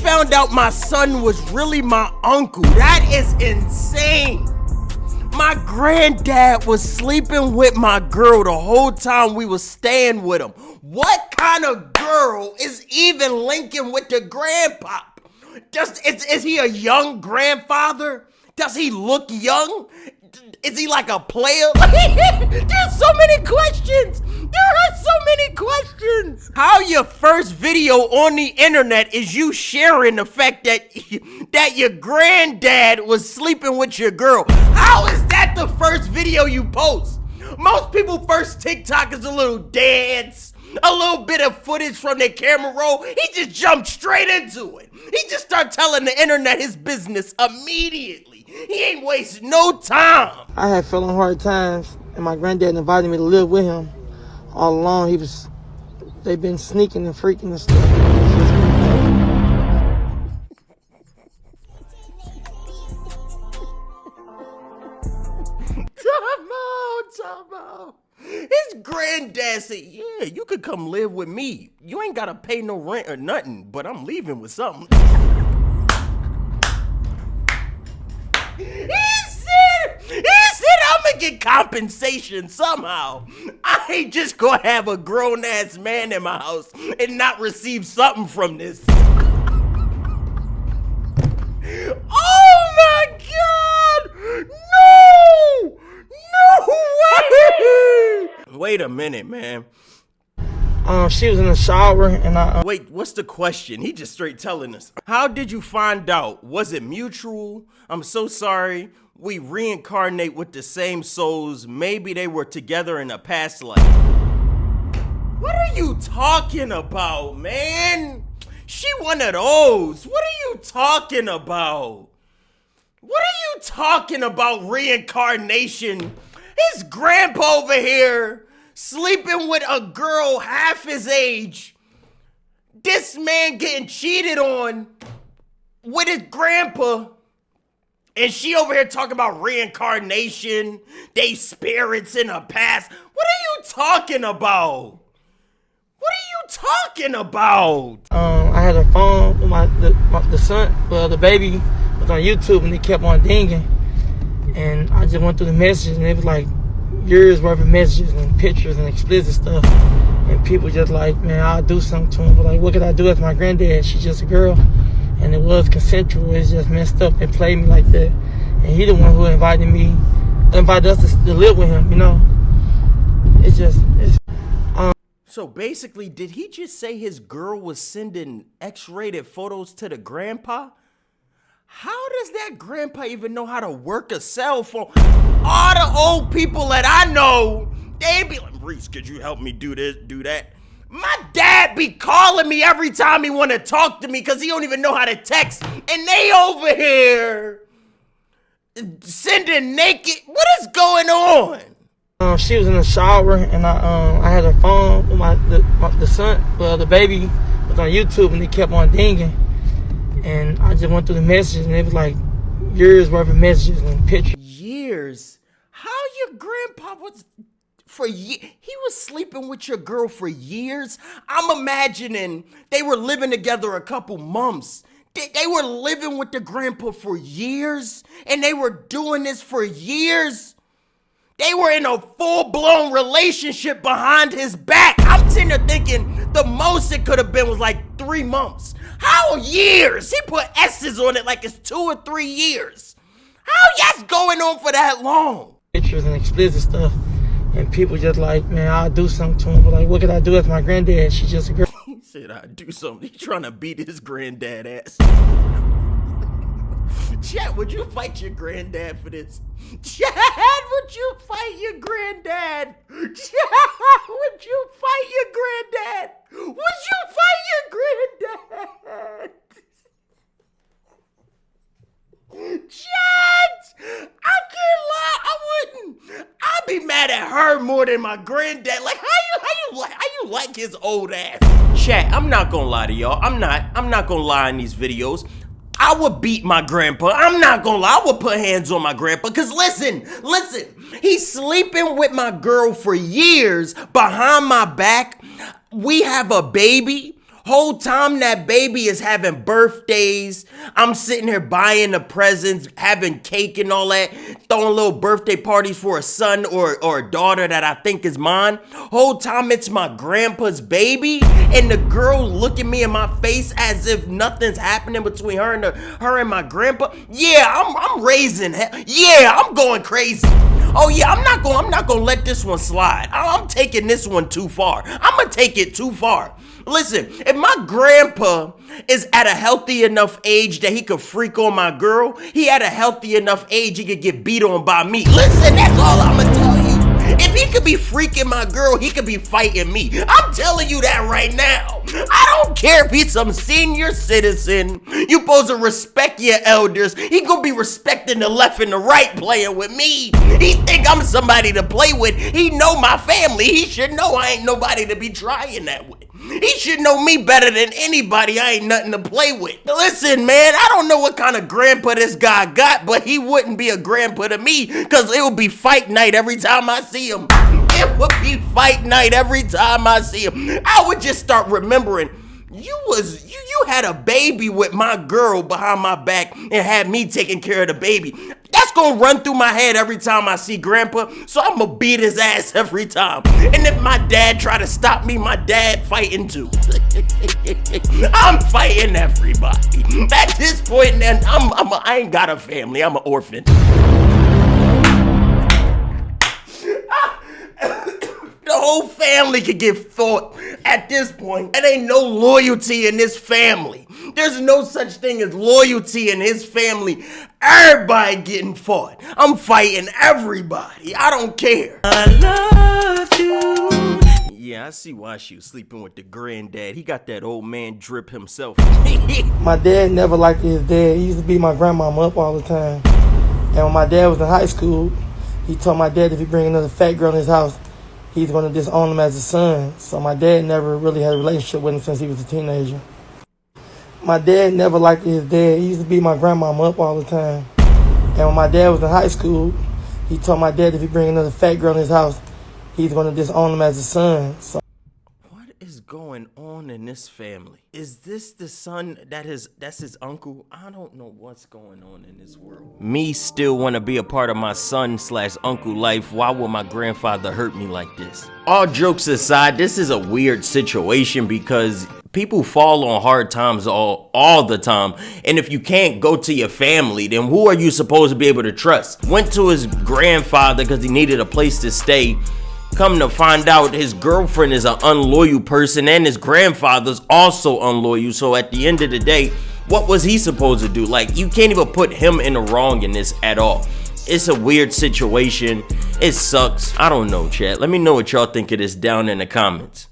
found out my son was really my uncle. That is insane. My granddad was sleeping with my girl the whole time we was staying with him. What kind of girl is even linking with the grandpa? Is he a young grandfather? Does he look young? Is he like a player? There's so many questions. There are so many questions. How your first video on the internet is you sharing the fact that your granddad was sleeping with your girl? How is that the first video you post? Most people first TikTok is a little dance, a little bit of footage from their camera roll. He just jumped straight into it. He just started telling the internet his business immediately. He ain't wasting no time. I had fell on hard times, and my granddad invited me to live with him. All along, they've been sneaking and freaking and stuff. Time out. His granddad said, yeah, you could come live with me. You ain't gotta pay no rent or nothing, but I'm leaving with something. He said I'm gonna get compensation somehow. I ain't just gonna have a grown ass man in my house and not receive something from this. Oh my God! No! No way! Wait a minute, man. She was in the shower and I... Wait, what's the question? He just straight telling us. How did you find out? Was it mutual? I'm so sorry. We reincarnate with the same souls. Maybe they were together in a past life. What are you talking about, man? She one of those. What are you talking about? What are you talking about, reincarnation? His grandpa over here sleeping with a girl half his age. This man getting cheated on with his grandpa. And she over here talking about reincarnation, they spirits in the past. What are you talking about? What are you talking about? I had a phone with the baby was on YouTube and it kept on dinging. And I just went through the messages and it was like years worth of messages and pictures and explicit stuff. And people just like, man, I'll do something to him. But like, what could I do as my granddad? She's just a girl. And it was consensual. It's just messed up and played me like that. And he the one who invited us to live with him, you know. So basically, did he just say his girl was sending X-rated photos to the grandpa? How does that grandpa even know how to work a cell phone? All the old people that I know, they be like, Rease, could you help me do this, do that? My dad be calling me every time he want to talk to me because he don't even know how to text. And they over here sending naked. What is going on? She was in the shower and I had a phone with the baby was on YouTube and it kept on dinging. And I just went through the messages and it was like years worth of messages and pictures. Years? How your grandpa was... he was sleeping with your girl for years? I'm imagining they were living together a couple months. They were living with the grandpa for years, and they were doing this for years. They were in a full-blown relationship behind his back. I'm sitting there thinking the most it could have been was like 3 months. How years? He put S's on it like it's 2 or 3 years. How y'all's going on for that long? Pictures and explicit stuff. And people just like, man, I'll do something to him. But like, what could I do as my granddad? She's just a girl. He said, I'd do something. He's trying to beat his granddad ass. Chat, would you fight your granddad for this? Chat, would you fight your granddad? Chat, would you fight your granddad? Would you fight your granddad? Chat, I can't lie, I wouldn't. I'd be mad at her more than my granddad. Like, how you like his old ass? Chat, I'm not gonna lie to y'all. I'm not gonna lie in these videos. I would beat my grandpa. I'm not gonna lie. I would put hands on my grandpa. Cause listen. He's sleeping with my girl for years behind my back. We have a baby. Whole time that baby is having birthdays, I'm sitting here buying the presents, having cake and all that, throwing little birthday parties for a son or a daughter that I think is mine. Whole time it's my grandpa's baby, and the girl looking me in my face as if nothing's happening between her and my grandpa. Yeah, I'm raising hell. Yeah, I'm going crazy. Oh yeah, I'm not gonna let this one slide. I'm taking this one too far. I'm gonna take it too far. Listen, if my grandpa is at a healthy enough age that he could freak on my girl, he at a healthy enough age he could get beat on by me. Listen, that's all I'm gonna tell you. If he could be freaking my girl, he could be fighting me. I'm telling you that right now. I don't care if he's some senior citizen. You supposed to respect your elders. He gonna be respecting the left and the right playing with me. He think I'm somebody to play with. He know my family. He should know I ain't nobody to be trying that with. He should know me better than anybody. I ain't nothing to play with. Listen, man, I don't know what kind of grandpa this guy got, but he wouldn't be a grandpa to me, because it would be fight night every time I see him. It would be fight night every time I see him. I would just start remembering, you had a baby with my girl behind my back and had me taking care of the baby. That's gonna run through my head every time I see grandpa, so I'm gonna beat his ass every time. And if my dad try to stop me, my dad fighting too. I'm fighting everybody. At this point, then I ain't got a family, I'm an orphan. The whole family could get fought at this point. There ain't no loyalty in this family. There's no such thing as loyalty in his family. Everybody getting fought. I'm fighting everybody. I don't care. I love you. Yeah, I see why she was sleeping with the granddad. He got that old man drip himself. My dad never liked his dad. He used to beat my grandmama up all the time. And when my dad was in high school, he told my dad if he bring another fat girl in his house, he's going to disown him as a son. So my dad never really had a relationship with him since he was a teenager. My dad never liked his dad. He used to beat my grandmama up all the time. And when my dad was in high school, he told my dad if he bring another fat girl in his house, he's going to disown him as a son. So what is going on in this family? Is this the son that's his uncle? I don't know what's going on in this world. Me still want to be a part of my son/uncle life. Why would my grandfather hurt me like this? All jokes aside, this is a weird situation because people fall on hard times all the time. And if you can't go to your family, then who are you supposed to be able to trust? Went to his grandfather because he needed a place to stay. Come to find out, his girlfriend is an unloyal person and his grandfather's also unloyal. So at the end of the day, what was he supposed to do? Like, you can't even put him in the wrong in this at all. It's a weird situation. It sucks. I don't know, chat. Let me know what y'all think of this down in the comments.